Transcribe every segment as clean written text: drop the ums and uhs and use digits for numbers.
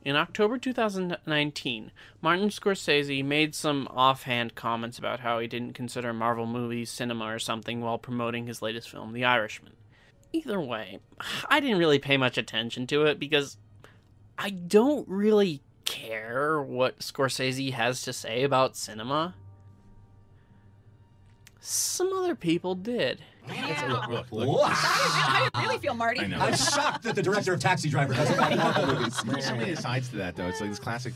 in October 2019, Martin Scorsese made some offhand comments about how he didn't consider Marvel movies cinema or something while promoting his latest film, The Irishman. Either way, I didn't really pay much attention to it because I don't really care what Scorsese has to say about cinema. Some other people did. Look. How do you really feel, Marty? I know. I'm shocked that the director of Taxi Driver doesn't like Marvel movies. There's so many sides to that, though. It's like this classic.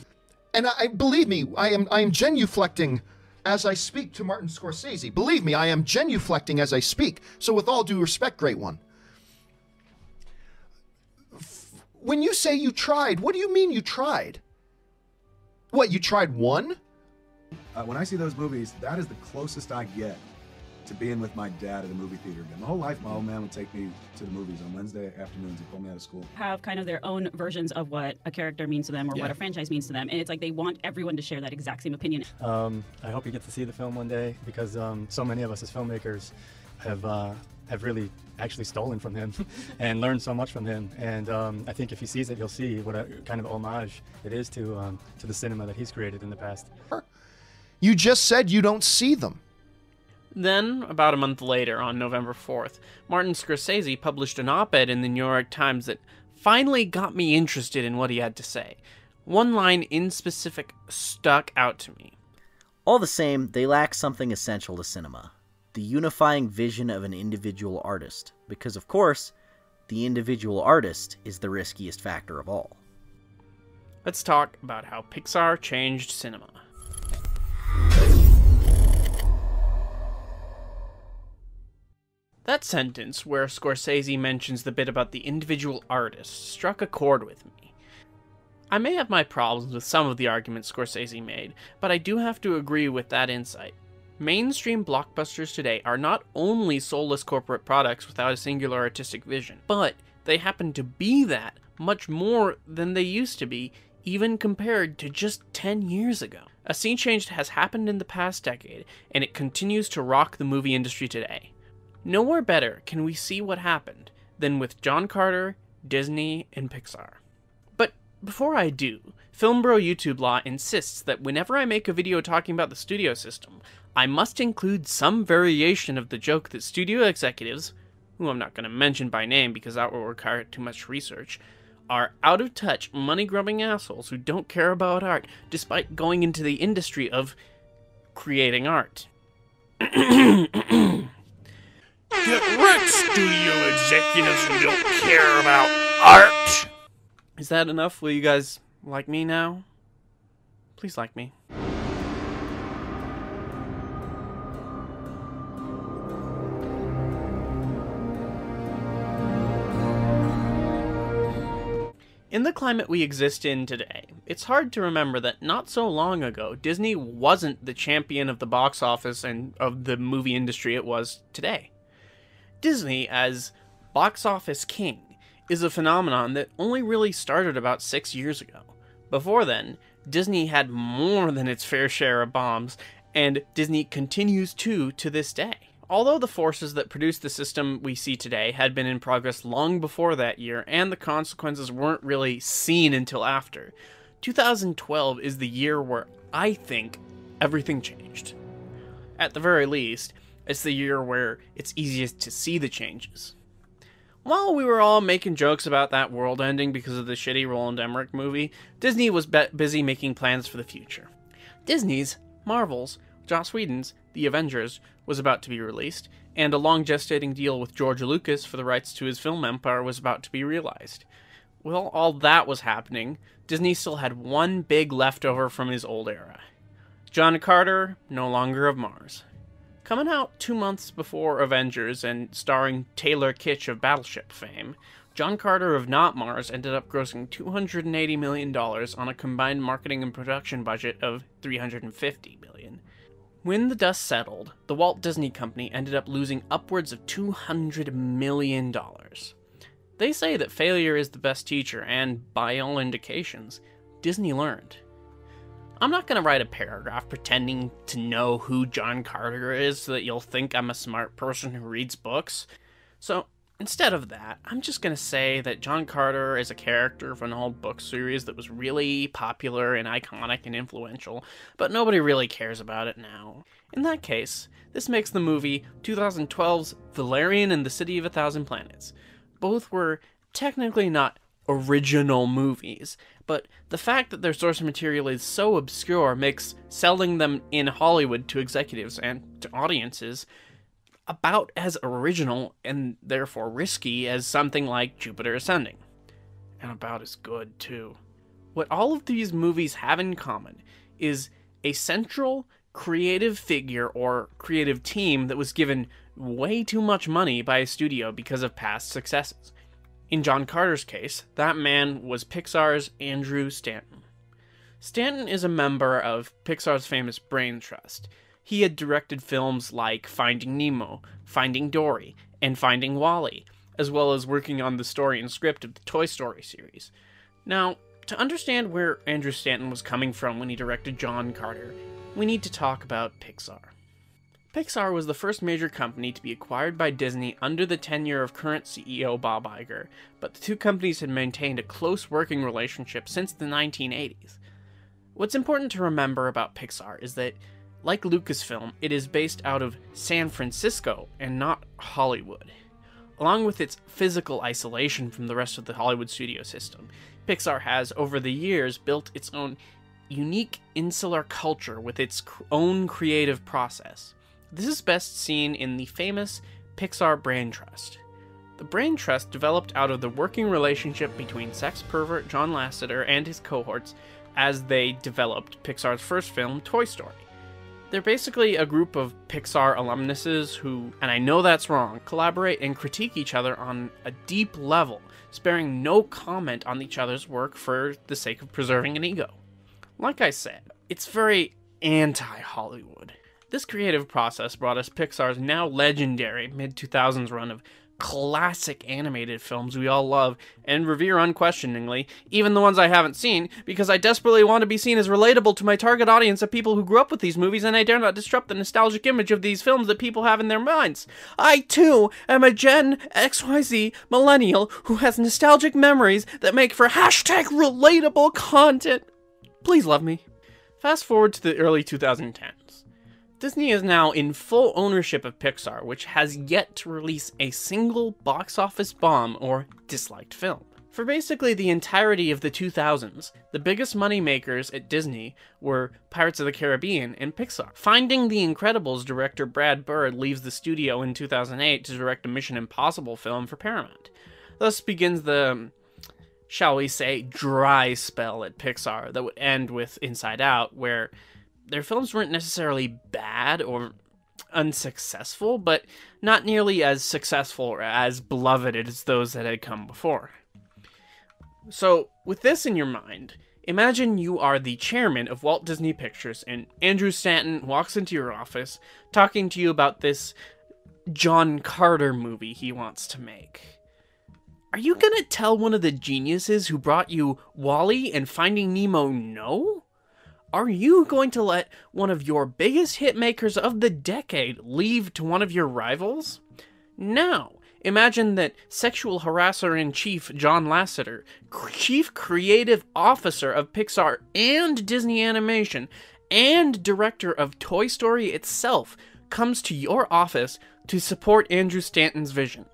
And I believe me, I am genuflecting as I speak to Martin Scorsese. Believe me, I am genuflecting as I speak. So with all due respect, great one. When you say you tried, what do you mean you tried? What, you tried one? When I see those movies, that is the closest I get to being with my dad at a movie theater again. My whole life, my old man would take me to the movies on Wednesday afternoons. He'd pull me out of school. Have kind of their own versions of what a character means to them or what a franchise means to them. And it's like they want everyone to share that exact same opinion. I hope you get to see the film one day because so many of us as filmmakers have really actually stolen from him and learned so much from him. And I think if he sees it, he'll see what a kind of homage it is to the cinema that he's created in the past. You just said you don't see them. Then, about a month later, on November 4th, Martin Scorsese published an op-ed in the New York Times that finally got me interested in what he had to say. One line in specific stuck out to me. All the same, they lack something essential to cinema. The unifying vision of an individual artist. Because, of course, the individual artist is the riskiest factor of all. Let's talk about how Pixar changed cinema. That sentence, where Scorsese mentions the bit about the individual artist, struck a chord with me. I may have my problems with some of the arguments Scorsese made, but I do have to agree with that insight. Mainstream blockbusters today are not only soulless corporate products without a singular artistic vision, but they happen to be that much more than they used to be, even compared to just 10 years ago. A sea change has happened in the past decade, and it continues to rock the movie industry today. Nowhere better can we see what happened than with John Carter, Disney, and Pixar. But before I do, FilmBro YouTube Law insists that whenever I make a video talking about the studio system, I must include some variation of the joke that studio executives, who I'm not going to mention by name because that will require too much research, are out-of-touch, money-grubbing assholes who don't care about art despite going into the industry of creating art. Get wrecked, studio executives who don't care about art! Is that enough? Will you guys like me now? Please like me. In the climate we exist in today, it's hard to remember that not so long ago, Disney wasn't the champion of the box office and of the movie industry it was today. Disney, as box office king, is a phenomenon that only really started about 6 years ago. Before then, Disney had more than its fair share of bombs, and Disney continues to this day. Although the forces that produced the system we see today had been in progress long before that year, and the consequences weren't really seen until after, 2012 is the year where I think everything changed. At the very least, it's the year where it's easiest to see the changes. While we were all making jokes about that world ending because of the shitty Roland Emmerich movie, Disney was busy making plans for the future. Disney's, Marvel's, Joss Whedon's The Avengers was about to be released, and a long-gestating deal with George Lucas for the rights to his film empire was about to be realized. While all that was happening, Disney still had one big leftover from his old era. John Carter, no longer of Mars. Coming out 2 months before Avengers and starring Taylor Kitsch of Battleship fame, John Carter of Not Mars ended up grossing $280 million on a combined marketing and production budget of $350 million. When the dust settled, the Walt Disney Company ended up losing upwards of $200 million. They say that failure is the best teacher, and by all indications, Disney learned. I'm not going to write a paragraph pretending to know who John Carter is so that you'll think I'm a smart person who reads books. So Instead of that, I'm just going to say that John Carter is a character from an old book series that was really popular and iconic and influential, but nobody really cares about it now. In that case, this makes the movie 2012's Valerian and the City of a Thousand Planets. Both were technically not original movies, but the fact that their source material is so obscure makes selling them in Hollywood to executives and to audiences about as original and therefore risky as something like Jupiter Ascending. And about as good, too. What all of these movies have in common is a central creative figure or creative team that was given way too much money by a studio because of past successes. In John Carter's case, that man was Pixar's Andrew Stanton. Stanton is a member of Pixar's famous Brain Trust. He had directed films like Finding Nemo, Finding Dory, and Finding Wall-E, as well as working on the story and script of the Toy Story series. Now, to understand where Andrew Stanton was coming from when he directed John Carter, we need to talk about Pixar. Pixar was the first major company to be acquired by Disney under the tenure of current CEO Bob Iger, but the two companies had maintained a close working relationship since the 1980s. What's important to remember about Pixar is that, like Lucasfilm, it is based out of San Francisco and not Hollywood. Along with its physical isolation from the rest of the Hollywood studio system, Pixar has, over the years, built its own unique insular culture with its own creative process. This is best seen in the famous Pixar Brain Trust. The Brain Trust developed out of the working relationship between sex pervert John Lasseter and his cohorts as they developed Pixar's first film, Toy Story. They're basically a group of Pixar alumnuses who, and I know that's wrong, collaborate and critique each other on a deep level, sparing no comment on each other's work for the sake of preserving an ego. Like I said, it's very anti-Hollywood. This creative process brought us Pixar's now legendary mid-2000s run of classic animated films we all love and revere unquestioningly, even the ones I haven't seen, because I desperately want to be seen as relatable to my target audience of people who grew up with these movies, and I dare not disrupt the nostalgic image of these films that people have in their minds. I, too, am a Gen XYZ millennial who has nostalgic memories that make for #relatable content. Please love me. Fast forward to the early 2010s. Disney is now in full ownership of Pixar, which has yet to release a single box office bomb or disliked film. For basically the entirety of the 2000s, the biggest money makers at Disney were Pirates of the Caribbean and Pixar. Finding the Incredibles director Brad Bird leaves the studio in 2008 to direct a Mission Impossible film for Paramount. Thus begins the, shall we say, dry spell at Pixar that would end with Inside Out, where their films weren't necessarily bad or unsuccessful, but not nearly as successful or as beloved as those that had come before. So, with this in your mind, imagine you are the chairman of Walt Disney Pictures and Andrew Stanton walks into your office talking to you about this John Carter movie he wants to make. Are you gonna tell one of the geniuses who brought you Wall-E and Finding Nemo no? Are you going to let one of your biggest hit makers of the decade leave to one of your rivals? Now, imagine that sexual harasser-in-chief John Lasseter, chief creative officer of Pixar and Disney Animation, and director of Toy Story itself, comes to your office to support Andrew Stanton's vision.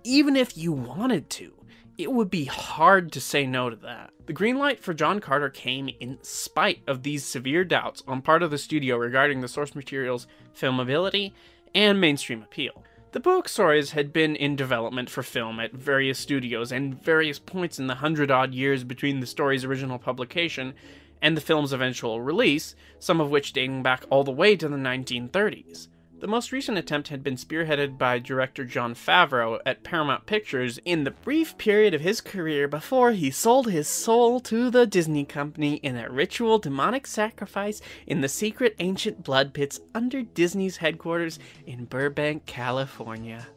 Even if you wanted to, it would be hard to say no to that. The green light for John Carter came in spite of these severe doubts on part of the studio regarding the source material's filmability and mainstream appeal. The book stories had been in development for film at various studios and various points in the 100-odd years between the story's original publication and the film's eventual release, some of which dating back all the way to the 1930s. The most recent attempt had been spearheaded by director Jon Favreau at Paramount Pictures in the brief period of his career before he sold his soul to the Disney Company in a ritual demonic sacrifice in the secret ancient blood pits under Disney's headquarters in Burbank, California.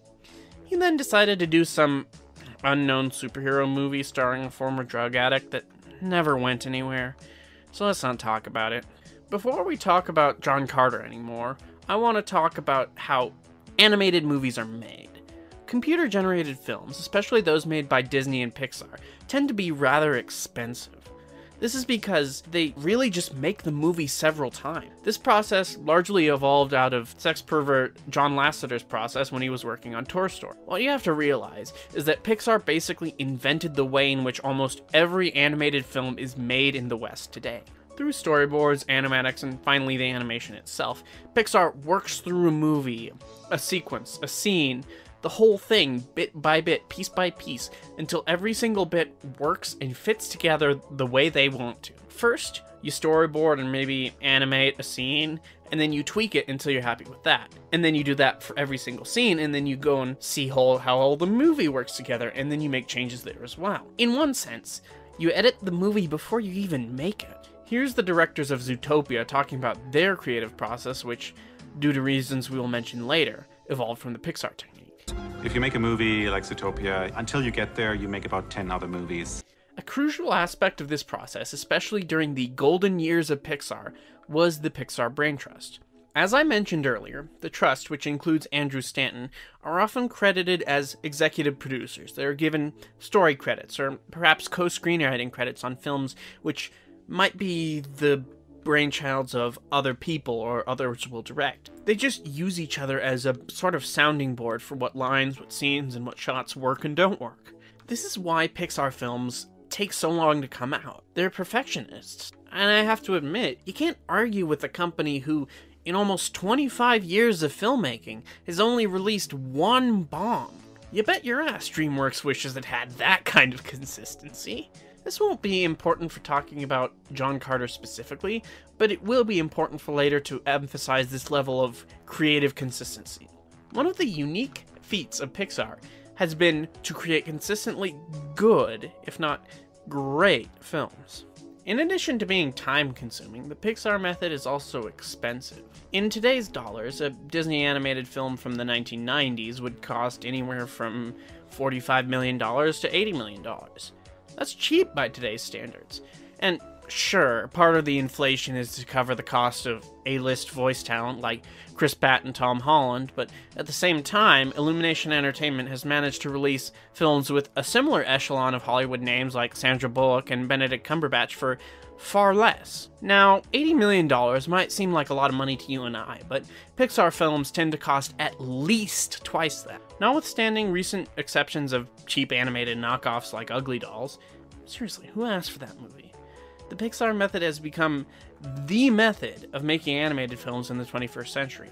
He then decided to do some unknown superhero movie starring a former drug addict that never went anywhere, so let's not talk about it. Before we talk about John Carter anymore, I want to talk about how animated movies are made. Computer-generated films, especially those made by Disney and Pixar, tend to be rather expensive. This is because they really just make the movie several times. This process largely evolved out of sex pervert John Lasseter's process when he was working on Toy Story. What you have to realize is that Pixar basically invented the way in which almost every animated film is made in the West today. Through storyboards, animatics, and finally the animation itself, Pixar works through a movie, a sequence, a scene, the whole thing, bit by bit, piece by piece, until every single bit works and fits together the way they want to. First, you storyboard and maybe animate a scene, and then you tweak it until you're happy with that. And then you do that for every single scene, and then you go and see how all the movie works together, and then you make changes there as well. In one sense, you edit the movie before you even make it. Here's the directors of Zootopia talking about their creative process, which, due to reasons we will mention later, evolved from the Pixar technique. If you make a movie like Zootopia, until you get there, you make about 10 other movies. A crucial aspect of this process, especially during the golden years of Pixar, was the Pixar Brain Trust. As I mentioned earlier, the trust, which includes Andrew Stanton, are often credited as executive producers. They are given story credits, or perhaps co-screenwriting credits on films which might be the brainchilds of other people or others will direct. They just use each other as a sort of sounding board for what lines, what scenes, and what shots work and don't work. This is why Pixar films take so long to come out. They're perfectionists. And I have to admit, you can't argue with a company who, in almost 25 years of filmmaking, has only released one bomb. You bet your ass DreamWorks wishes it had that kind of consistency. This won't be important for talking about John Carter specifically, but it will be important for later to emphasize this level of creative consistency. One of the unique feats of Pixar has been to create consistently good, if not great, films. In addition to being time-consuming, the Pixar method is also expensive. In today's dollars, a Disney animated film from the 1990s would cost anywhere from $45 million to $80 million. That's cheap by today's standards. And sure, part of the inflation is to cover the cost of A-list voice talent like Chris Pratt and Tom Holland, but at the same time, Illumination Entertainment has managed to release films with a similar echelon of Hollywood names like Sandra Bullock and Benedict Cumberbatch for far less. Now, $80 million might seem like a lot of money to you and I, but Pixar films tend to cost at least twice that. Notwithstanding recent exceptions of cheap animated knockoffs like Ugly Dolls, seriously, who asked for that movie? The Pixar method has become the method of making animated films in the 21st century.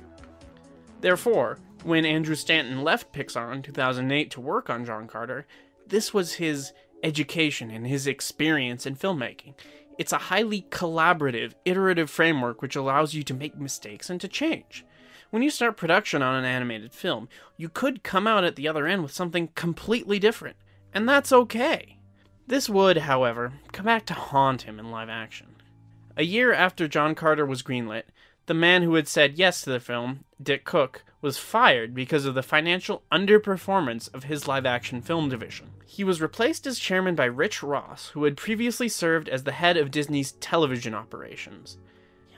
Therefore, when Andrew Stanton left Pixar in 2008 to work on John Carter, this was his education and his experience in filmmaking. It's a highly collaborative, iterative framework which allows you to make mistakes and to change. When you start production on an animated film, you could come out at the other end with something completely different, and that's okay. This would, however, come back to haunt him in live action. A year after John Carter was greenlit, the man who had said yes to the film, Dick Cook, was fired because of the financial underperformance of his live-action film division. He was replaced as chairman by Rich Ross, who had previously served as the head of Disney's television operations.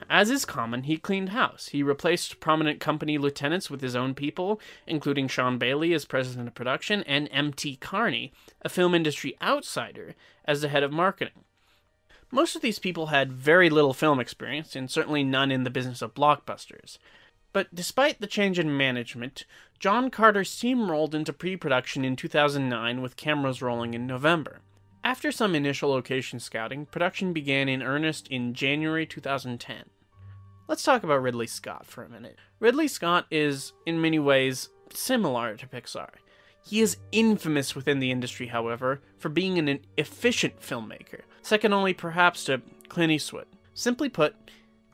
As is common, he cleaned house. He replaced prominent company lieutenants with his own people, including Sean Bailey as president of production and M.T. Carney, a film industry outsider, as the head of marketing. Most of these people had very little film experience, and certainly none in the business of blockbusters. But despite the change in management, John Carter steamrolled into pre-production in 2009 with cameras rolling in November. After some initial location scouting, production began in earnest in January 2010. Let's talk about Ridley Scott for a minute. Ridley Scott is, in many ways, similar to Pixar. He is infamous within the industry, however, for being an efficient filmmaker, second only perhaps to Clint Eastwood. Simply put,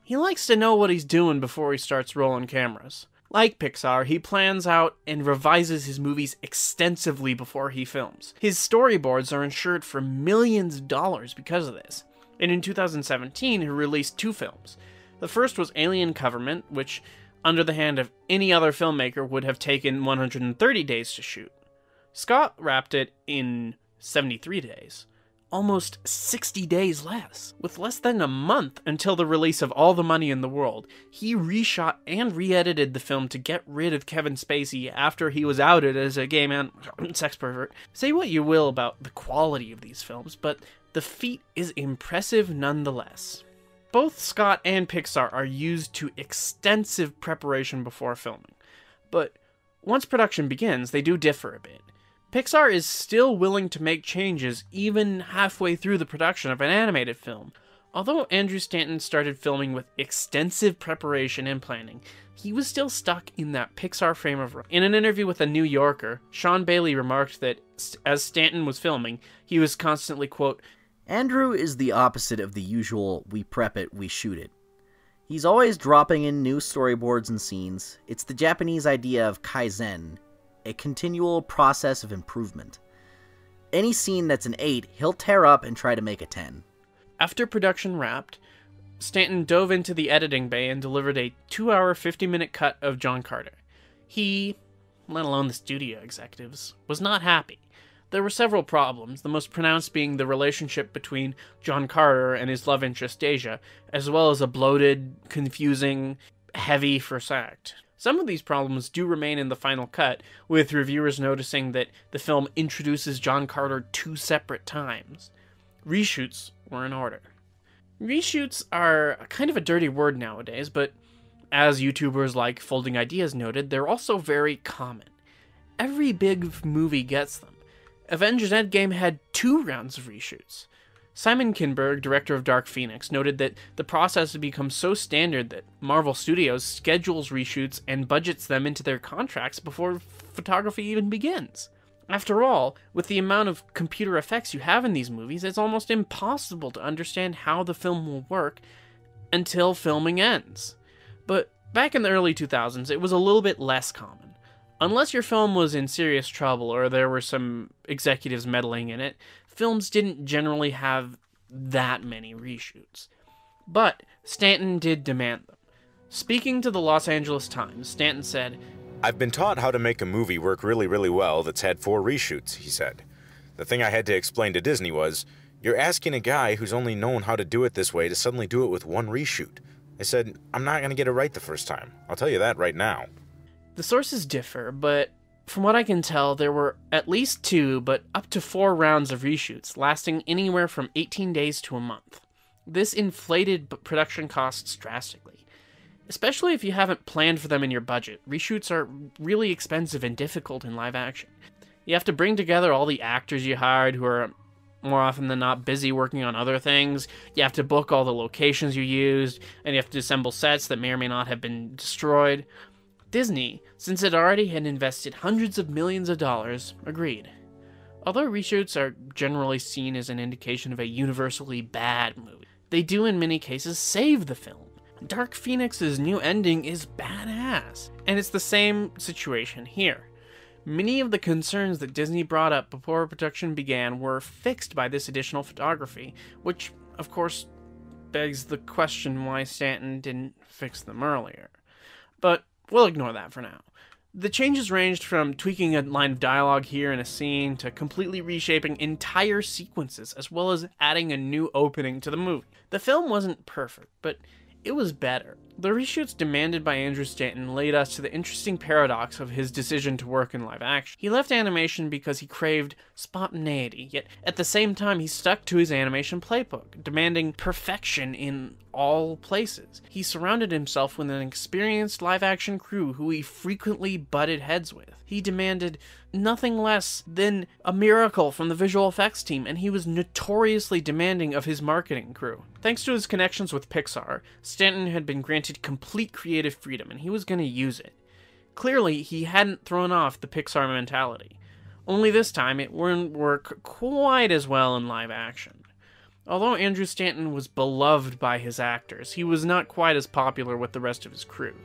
he likes to know what he's doing before he starts rolling cameras. Like Pixar, he plans out and revises his movies extensively before he films. His storyboards are insured for millions of dollars because of this. And in 2017, he released 2 films. The first was Alien Covenant, which, under the hand of any other filmmaker, would have taken 130 days to shoot. Scott wrapped it in 73 days. almost 60 days less. With less than a month until the release of All the Money in the World, he reshot and re-edited the film to get rid of Kevin Spacey after he was outed as a gay man sex pervert. Say what you will about the quality of these films, but the feat is impressive nonetheless. Both Scott and Pixar are used to extensive preparation before filming, but once production begins, they do differ a bit. Pixar is still willing to make changes even halfway through the production of an animated film. Although Andrew Stanton started filming with extensive preparation and planning, he was still stuck in that Pixar frame of reference. In an interview with The New Yorker, Sean Bailey remarked that as Stanton was filming, he was constantly, quote, Andrew is the opposite of the usual we prep it, we shoot it. He's always dropping in new storyboards and scenes. It's the Japanese idea of kaizen, a continual process of improvement. Any scene that's an 8, he'll tear up and try to make a 10. After production wrapped, Stanton dove into the editing bay and delivered a 2-hour, 50-minute cut of John Carter. He, let alone the studio executives, was not happy. There were several problems, the most pronounced being the relationship between John Carter and his love interest Deja, as well as a bloated, confusing, heavy first act. Some of these problems do remain in the final cut, with reviewers noticing that the film introduces John Carter 2 separate times. Reshoots were in order. Reshoots are kind of a dirty word nowadays, but as YouTubers like Folding Ideas noted, they're also very common. Every big movie gets them. Avengers Endgame had 2 rounds of reshoots. Simon Kinberg, director of Dark Phoenix, noted that the process has become so standard that Marvel Studios schedules reshoots and budgets them into their contracts before photography even begins. After all, with the amount of computer effects you have in these movies, it's almost impossible to understand how the film will work until filming ends. But back in the early 2000s, it was a little bit less common. Unless your film was in serious trouble or there were some executives meddling in it, films didn't generally have that many reshoots. But Stanton did demand them. Speaking to the Los Angeles Times, Stanton said, I've been taught how to make a movie work really, really well that's had 4 reshoots, he said. The thing I had to explain to Disney was, you're asking a guy who's only known how to do it this way to suddenly do it with 1 reshoot. I said, I'm not going to get it right the first time. I'll tell you that right now. The sources differ, but from what I can tell, there were at least 2, but up to 4 rounds of reshoots, lasting anywhere from 18 days to a month. This inflated production costs drastically. Especially if you haven't planned for them in your budget, reshoots are really expensive and difficult in live action. You have to bring together all the actors you hired who are more often than not busy working on other things. You have to book all the locations you used, and you have to assemble sets that may or may not have been destroyed. Disney, since it already had invested hundreds of millions of dollars, agreed. Although reshoots are generally seen as an indication of a universally bad movie, they do in many cases save the film. Dark Phoenix's new ending is badass, and it's the same situation here. Many of the concerns that Disney brought up before production began were fixed by this additional photography, which, of course, begs the question why Stanton didn't fix them earlier. But we'll ignore that for now. The changes ranged from tweaking a line of dialogue here in a scene to completely reshaping entire sequences, as well as adding a new opening to the movie. The film wasn't perfect, but it was better. The reshoots demanded by Andrew Stanton laid us to the interesting paradox of his decision to work in live action. He left animation because he craved spontaneity, yet at the same time he stuck to his animation playbook, demanding perfection in all places. He surrounded himself with an experienced live action crew who he frequently butted heads with. He demanded nothing less than a miracle from the visual effects team, and he was notoriously demanding of his marketing crew. Thanks to his connections with Pixar, Stanton had been granted complete creative freedom, and he was going to use it. Clearly, he hadn't thrown off the Pixar mentality. Only this time, it wouldn't work quite as well in live action. Although Andrew Stanton was beloved by his actors, he was not quite as popular with the rest of his crew.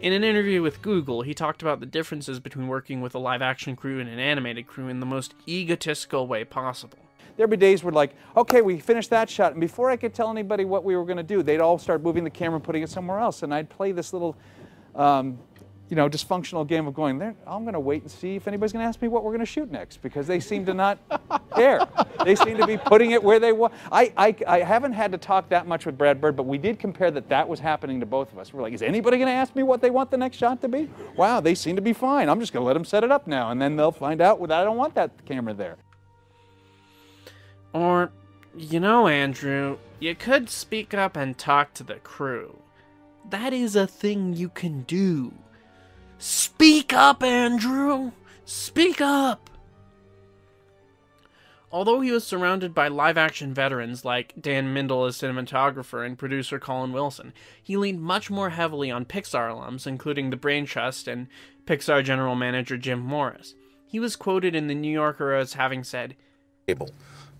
In an interview with Google, he talked about the differences between working with a live-action crew and an animated crew in the most egotistical way possible. There'd be days where like, okay, we finished that shot, and before I could tell anybody what we were going to do, they'd all start moving the camera and putting it somewhere else, and I'd play this little dysfunctional game of going there. I'm going to wait and see if anybody's going to ask me what we're going to shoot next, because they seem to not care. They seem to be putting it where they want. I haven't had to talk that much with Brad Bird, but we did compare that was happening to both of us. We're like, is anybody going to ask me what they want the next shot to be? Wow, they seem to be fine. I'm just going to let them set it up now, and then they'll find out that I don't want that camera there. Or, Andrew, you could speak up and talk to the crew. That is a thing you can do. Speak up, Andrew! Speak up! Although he was surrounded by live-action veterans like Dan Mindel as cinematographer and producer Colin Wilson, he leaned much more heavily on Pixar alums, including the Brain Trust and Pixar general manager Jim Morris. He was quoted in The New Yorker as having said,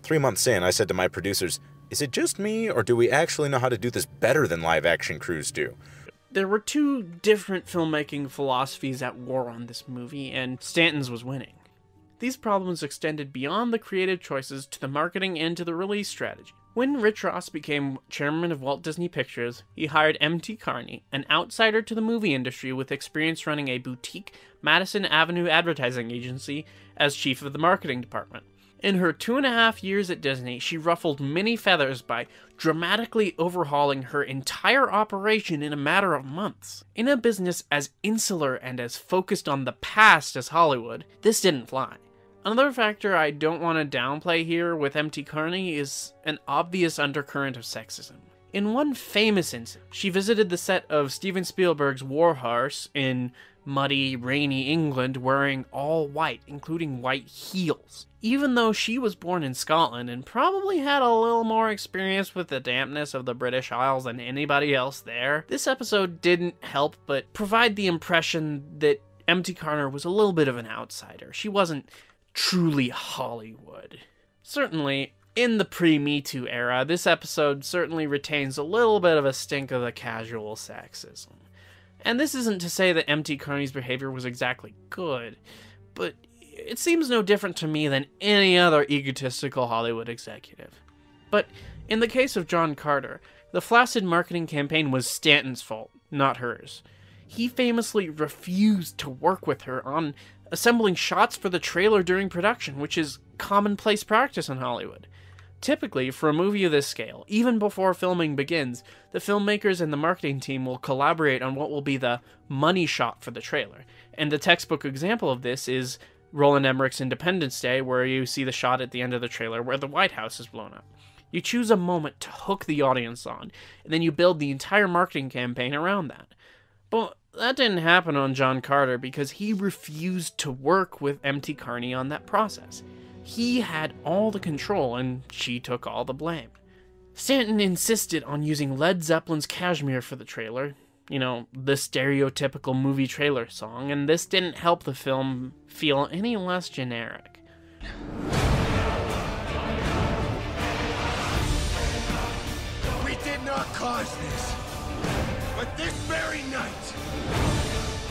3 months in, I said to my producers, is it just me, or do we actually know how to do this better than live-action crews do? There were two different filmmaking philosophies at war on this movie, and Stanton's was winning. These problems extended beyond the creative choices to the marketing and to the release strategy. When Rich Ross became chairman of Walt Disney Pictures, he hired M.T. Carney, an outsider to the movie industry with experience running a boutique Madison Avenue advertising agency, as chief of the marketing department. In her 2.5 years at Disney, she ruffled many feathers by dramatically overhauling her entire operation in a matter of months. In a business as insular and as focused on the past as Hollywood, this didn't fly. Another factor I don't want to downplay here with M.T. Carney is an obvious undercurrent of sexism. In one famous incident, she visited the set of Steven Spielberg's War Horse in muddy, rainy England wearing all white, including white heels. Even though she was born in Scotland and probably had a little more experience with the dampness of the British Isles than anybody else there, this episode didn't help but provide the impression that M.T. Carney was a little bit of an outsider. She wasn't truly Hollywood. Certainly, in the pre-Me Too era, this episode certainly retains a little bit of a stink of the casual sexism. And this isn't to say that M.T. Carney's behavior was exactly good, but it seems no different to me than any other egotistical Hollywood executive. But in the case of John Carter, the flaccid marketing campaign was Stanton's fault, not hers. He famously refused to work with her on assembling shots for the trailer during production, which is commonplace practice in Hollywood. Typically, for a movie of this scale, even before filming begins, the filmmakers and the marketing team will collaborate on what will be the money shot for the trailer. And the textbook example of this is Roland Emmerich's Independence Day, where you see the shot at the end of the trailer where the White House is blown up. You choose a moment to hook the audience on, and then you build the entire marketing campaign around that. But that didn't happen on John Carter because he refused to work with M.T. Carney on that process. He had all the control, and she took all the blame. Stanton insisted on using Led Zeppelin's Kashmir for the trailer, the stereotypical movie trailer song, and this didn't help the film feel any less generic. We did not cause this, but this very night,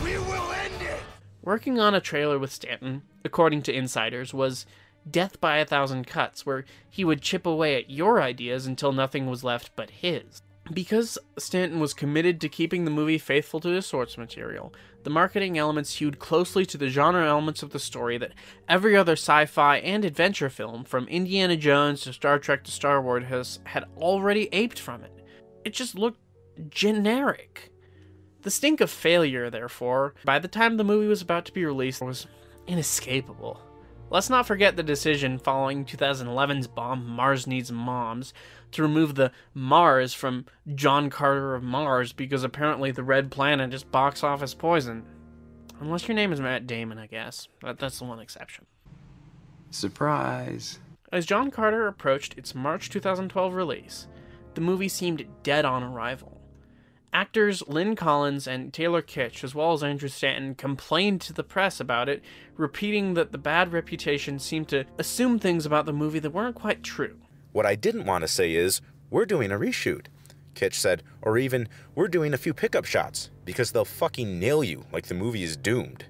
we will end it! Working on a trailer with Stanton, according to insiders, was death by 1,000 cuts, where he would chip away at your ideas until nothing was left but his. Because Stanton was committed to keeping the movie faithful to the source material, the marketing elements hewed closely to the genre elements of the story that every other sci-fi and adventure film, from Indiana Jones to Star Trek to Star Wars, had already aped from it. It just looked generic. The stink of failure, therefore, by the time the movie was about to be released, was inescapable. Let's not forget the decision following 2011's bomb, Mars Needs Moms, to remove the Mars from John Carter of Mars because apparently the Red Planet is box office poison. Unless your name is Matt Damon, I guess. That's the one exception. Surprise. As John Carter approached its March 2012 release, the movie seemed dead on arrival. Actors Lynn Collins and Taylor Kitsch, as well as Andrew Stanton, complained to the press about it, repeating that the bad reputation seemed to assume things about the movie that weren't quite true. What I didn't want to say is, we're doing a reshoot, Kitsch said, or even, we're doing a few pickup shots, because they'll fucking nail you like the movie is doomed.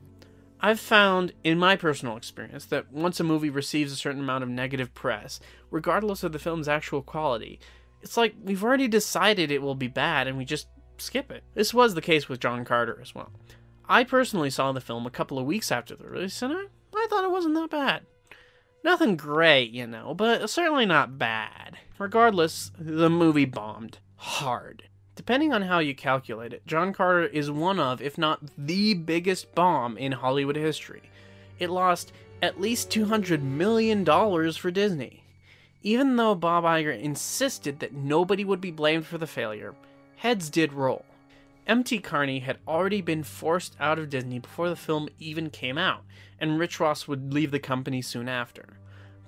I've found, in my personal experience, that once a movie receives a certain amount of negative press, regardless of the film's actual quality, it's like we've already decided it will be bad and we just skip it. This was the case with John Carter as well. I personally saw the film a couple of weeks after the release, and I thought it wasn't that bad. Nothing great, you know, but certainly not bad. Regardless, the movie bombed hard. Depending on how you calculate it, John Carter is one of, if not the biggest bomb in Hollywood history. It lost at least $200 million for Disney. Even though Bob Iger insisted that nobody would be blamed for the failure, heads did roll. M.T. Carney had already been forced out of Disney before the film even came out, and Rich Ross would leave the company soon after.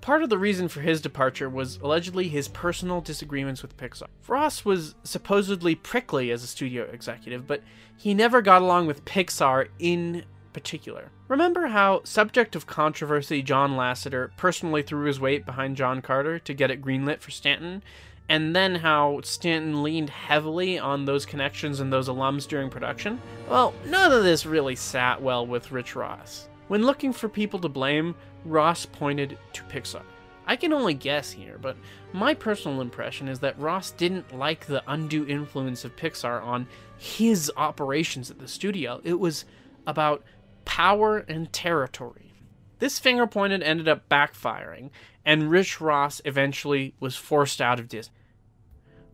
Part of the reason for his departure was allegedly his personal disagreements with Pixar. Ross was supposedly prickly as a studio executive, but he never got along with Pixar in particular. Remember how, subject of controversy, John Lasseter personally threw his weight behind John Carter to get it greenlit for Stanton? And then how Stanton leaned heavily on those connections and those alums during production? Well, none of this really sat well with Rich Ross. When looking for people to blame, Ross pointed to Pixar. I can only guess here, but my personal impression is that Ross didn't like the undue influence of Pixar on his operations at the studio. It was about power and territory. This finger pointed ended up backfiring, and Rich Ross eventually was forced out of Disney.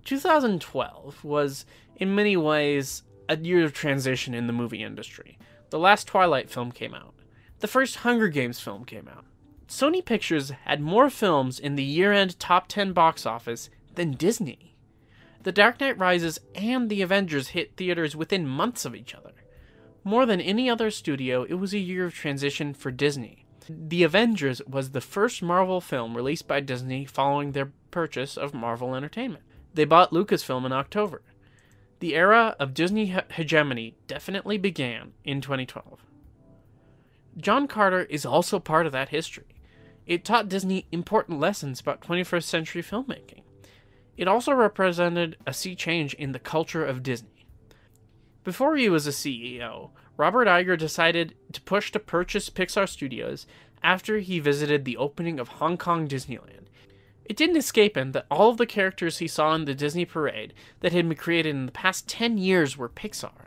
2012 was, in many ways, a year of transition in the movie industry. The last Twilight film came out. The first Hunger Games film came out. Sony Pictures had more films in the year-end top 10 box office than Disney. The Dark Knight Rises and the Avengers hit theaters within months of each other. More than any other studio, it was a year of transition for Disney. The Avengers was the first Marvel film released by Disney following their purchase of Marvel Entertainment. They bought Lucasfilm in October. The era of Disney hegemony definitely began in 2012. John Carter is also part of that history. It taught Disney important lessons about 21st century filmmaking. It also represented a sea change in the culture of Disney. Before he was a CEO, Robert Iger decided to push to purchase Pixar Studios after he visited the opening of Hong Kong Disneyland. It didn't escape him that all of the characters he saw in the Disney parade that had been created in the past 10 years were Pixar.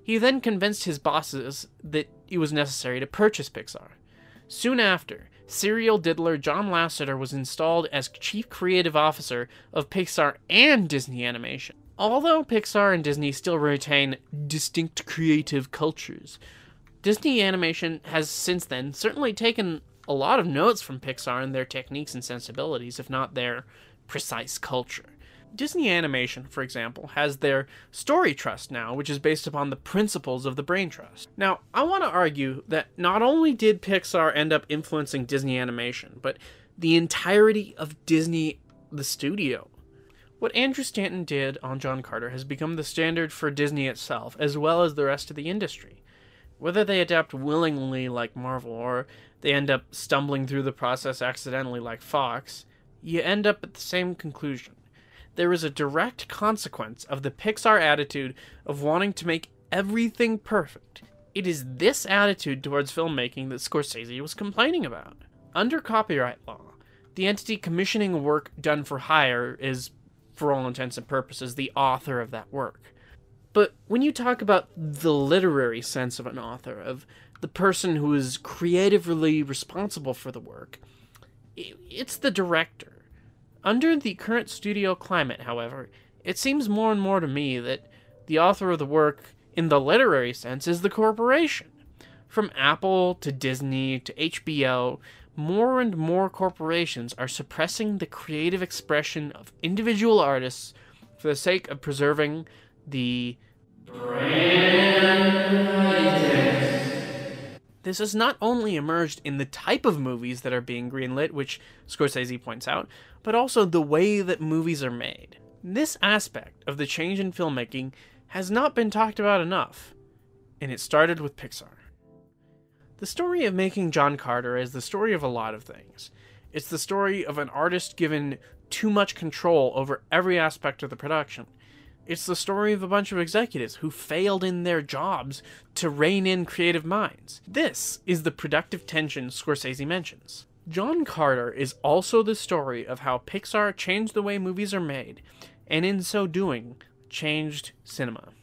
He then convinced his bosses that it was necessary to purchase Pixar. Soon after, serial diddler John Lasseter was installed as Chief Creative Officer of Pixar and Disney Animation. Although Pixar and Disney still retain distinct creative cultures, Disney Animation has since then certainly taken a lot of notes from Pixar and their techniques and sensibilities, if not their precise culture. Disney Animation, for example, has their Story Trust now, which is based upon the principles of the Brain Trust. Now, I want to argue that not only did Pixar end up influencing Disney Animation, but the entirety of Disney, the studio. What Andrew Stanton did on John Carter has become the standard for Disney itself, as well as the rest of the industry. Whether they adapt willingly like Marvel, or they end up stumbling through the process accidentally like Fox, you end up at the same conclusion. There is a direct consequence of the Pixar attitude of wanting to make everything perfect. It is this attitude towards filmmaking that Scorsese was complaining about. Under copyright law, the entity commissioning work done for hire is, for all intents and purposes, the author of that work. But when you talk about the literary sense of an author, of the person who is creatively responsible for the work, it's the director. Under the current studio climate, however, it seems more and more to me that the author of the work, in the literary sense, is the corporation. From Apple to Disney to HBO, more and more corporations are suppressing the creative expression of individual artists for the sake of preserving the brand identity. This has not only emerged in the type of movies that are being greenlit, which Scorsese points out, but also the way that movies are made. This aspect of the change in filmmaking has not been talked about enough, and it started with Pixar. The story of making John Carter is the story of a lot of things. It's the story of an artist given too much control over every aspect of the production. It's the story of a bunch of executives who failed in their jobs to rein in creative minds. This is the productive tension Scorsese mentions. John Carter is also the story of how Pixar changed the way movies are made, and in so doing, changed cinema.